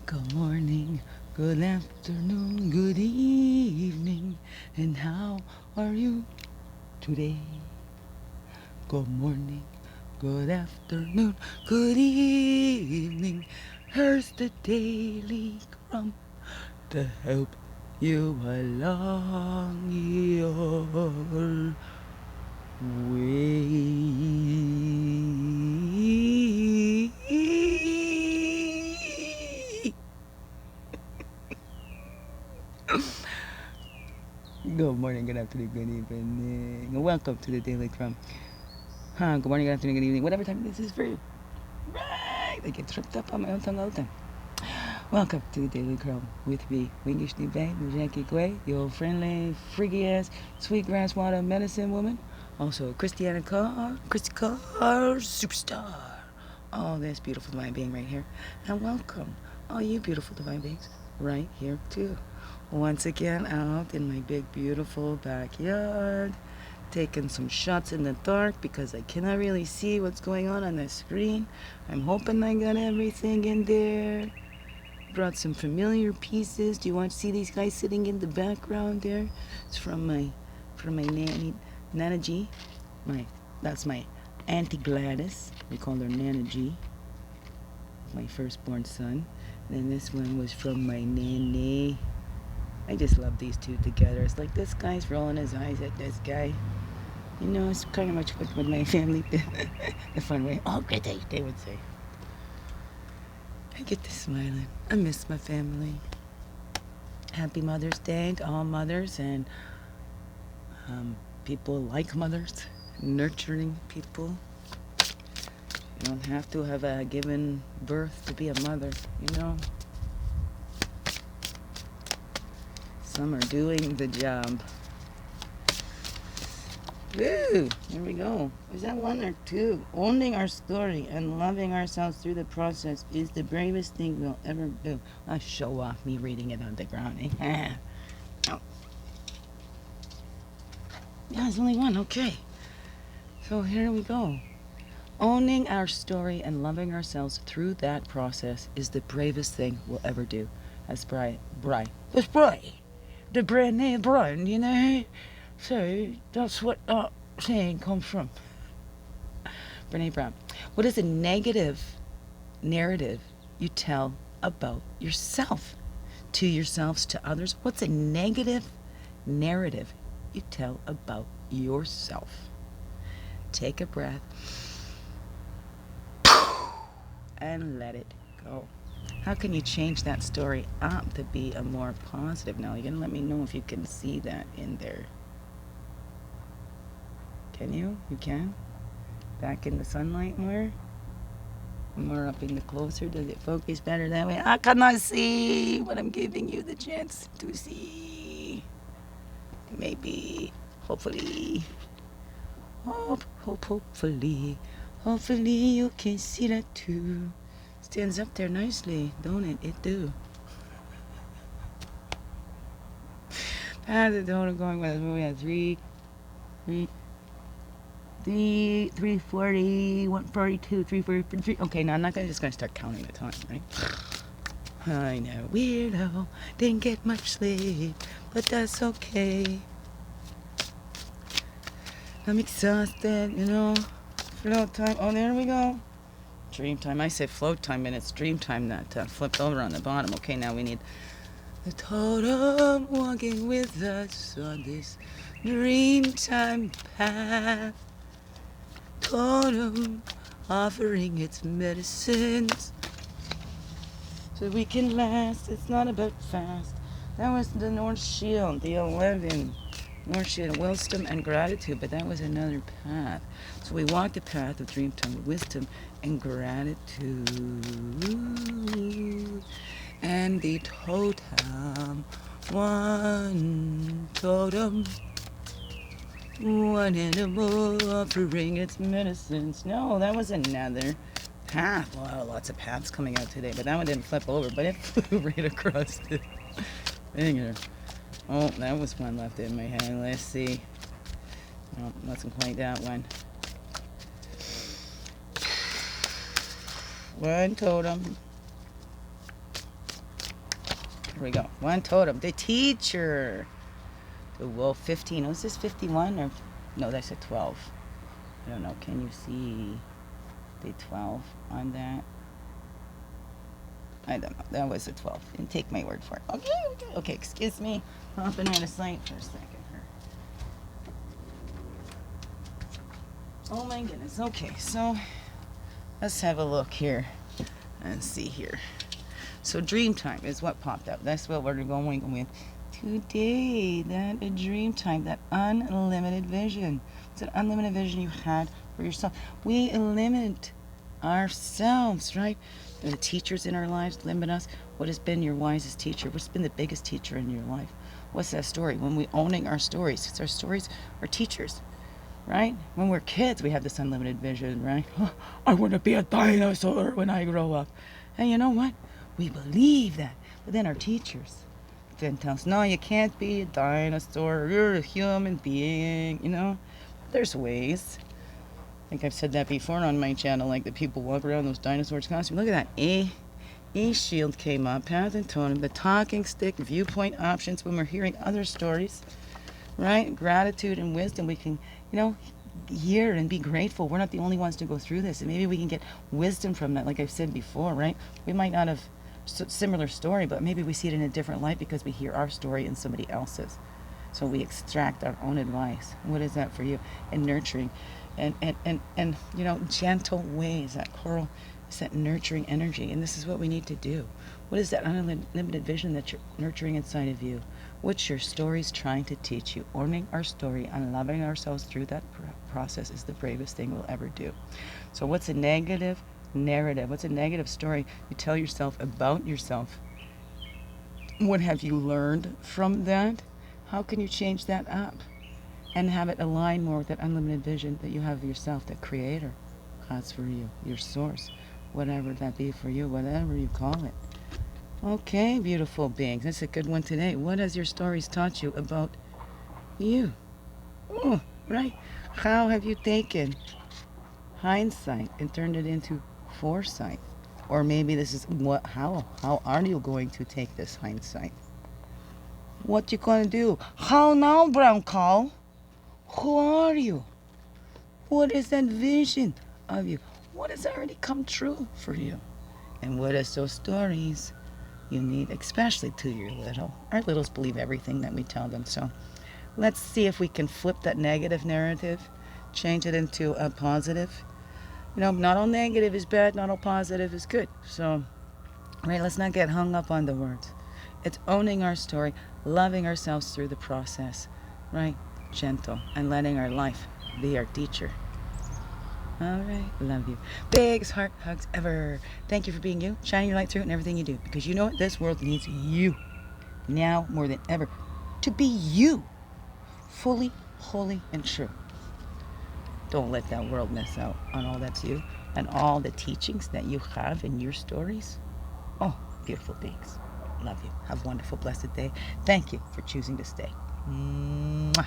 Good morning, good afternoon, good evening, and how are you today? Good morning, good afternoon, good evening. Here's the daily crumb to help you along your way. Good morning, good afternoon, good evening. Welcome to the Daily Crumb. Good morning, good afternoon, good evening. Whatever time this is for you. Right! I get tripped up on my own tongue all the time. Welcome to the Daily Crumb with me, Wingish Nibe, Mujanki Gwe, your friendly, freaky ass, sweetgrass water medicine woman. Also, Christiana Christy Carr, superstar. All this beautiful divine being right here. And welcome, all you beautiful divine beings, right here too. Once again, out in my big, beautiful backyard, taking some shots in the dark because I cannot really see what's going on the screen. I'm hoping I got everything in there. Brought some familiar pieces. Do you want to see these guys sitting in the background there? It's from my nanny, Nana G. That's my Auntie Gladys. We call her Nana G. My firstborn son. And then this one was from my nanny. I just love these two together. It's like this guy's rolling his eyes at this guy. You know, it's kind of much what my family did. The fun way. Oh, good day, they would say. I get to smiling. I miss my family. Happy Mother's Day to all mothers and people like mothers, nurturing people. You don't have to have given birth to be a mother, you know. Some are doing the job. Woo! Here we go. Is that one or two? Owning our story and loving ourselves through the process is the bravest thing we'll ever do. I'll show off me reading it on the ground. Oh. Yeah, there's only one. Okay. So here we go. Owning our story and loving ourselves through that process is the bravest thing we'll ever do. That's the Brené Brown, you know. So that's what that saying comes from. Brené Brown. What is a negative narrative you tell about yourself? To yourselves, to others? What's a negative narrative you tell about yourself? Take a breath and let it go. How can you change that story up to be a more positive? Now, you're going to let me know if you can see that in there. Can you? You can? Back in the sunlight more? More up in the closer? Does it focus better that way? I cannot see, but I'm giving you the chance to see. Maybe. Hopefully. Hopefully you can see that too. Stands up there nicely, don't it? It do. Path of Totem going with us. We have 340, 142, 343. Okay, now I'm not just gonna start counting the time, right? I know, weirdo. Didn't get much sleep, but that's okay. I'm exhausted, you know. Float time. Oh, there we go. Dreamtime. I said float time, and it's Dreamtime that flipped over on the bottom. Okay, now we need the Totem walking with us on this Dreamtime path. Totem offering its medicines so we can last. It's not about fast. That was the North Shield, the 11. North Shield, wisdom and gratitude, but that was another path. So we walked the path of Dreamtime, wisdom and gratitude. And the totem, one totem, one animal offering its medicines. No, that was another path. Wow, lots of paths coming out today, but that one didn't flip over, but it flew right across the finger. Oh, that was one left in my hand. Let's see. No, wasn't quite that one. One totem. Here we go. One totem. The teacher. The wolf. 15. Was this 51 or no? That's a 12. I don't know. Can you see the 12 on that? I don't know. That was a 12. And take my word for it. Okay. Excuse me. Hopping out of sight for a second here. Oh my goodness. Okay, so let's have a look here and see here. So Dreamtime is what popped up. That's what we're going with today. That a Dreamtime, that unlimited vision. It's an unlimited vision you had for yourself. We limit ourselves, right? The teachers in our lives limit us. What has been your wisest teacher? What's been the biggest teacher in your life? What's that story? When we're owning our stories, because our stories are teachers, right? When we're kids, we have this unlimited vision, right? Oh, I want to be a dinosaur when I grow up. And you know what? We believe that. But then our teachers then tell us, no, you can't be a dinosaur. You're a human being, you know? There's ways. I think I've said that before on my channel, like the people walk around those dinosaurs costumes. Look at that. A shield came up, path and totem, the talking stick, viewpoint options when we're hearing other stories, right? Gratitude and wisdom. We can, hear and be grateful. We're not the only ones to go through this. And maybe we can get wisdom from that, like I've said before, right? We might not have similar story, but maybe we see it in a different light because we hear our story in somebody else's. So we extract our own advice. What is that for you? And nurturing. And gentle ways. That coral is that nurturing energy. And this is what we need to do. What is that unlimited vision that you're nurturing inside of you? What's your stories trying to teach you? Owning our story and loving ourselves through that process is the bravest thing we'll ever do. So what's a negative narrative? What's a negative story you tell yourself about yourself? What have you learned from that? How can you change that up and have it align more with that unlimited vision that you have of yourself, that creator has for you, your source, whatever that be for you, whatever you call it. Okay, beautiful beings. That's a good one today. What has your stories taught you about you? Oh, right. How have you taken hindsight and turned it into foresight? Or maybe this is how are you going to take this hindsight? What you gonna do? How now, brown cow? Who are you? What is that vision of you? What has already come true for you? And what is those stories you need, especially to your little? Our littles believe everything that we tell them. So let's see if we can flip that negative narrative, change it into a positive. Not all negative is bad, not all positive is good. So, right, let's not get hung up on the words. It's owning our story, loving ourselves through the process, right? Gentle, and letting our life be our teacher. All right, love you. Biggest heart hugs ever. Thank you for being you, shining your light through it in everything you do. Because you know what? This world needs you now more than ever to be you, fully, holy, and true. Don't let that world miss out on all that's you and all the teachings that you have in your stories. Oh, beautiful beings. Love you. Have a wonderful, blessed day. Thank you for choosing to stay. Mwah.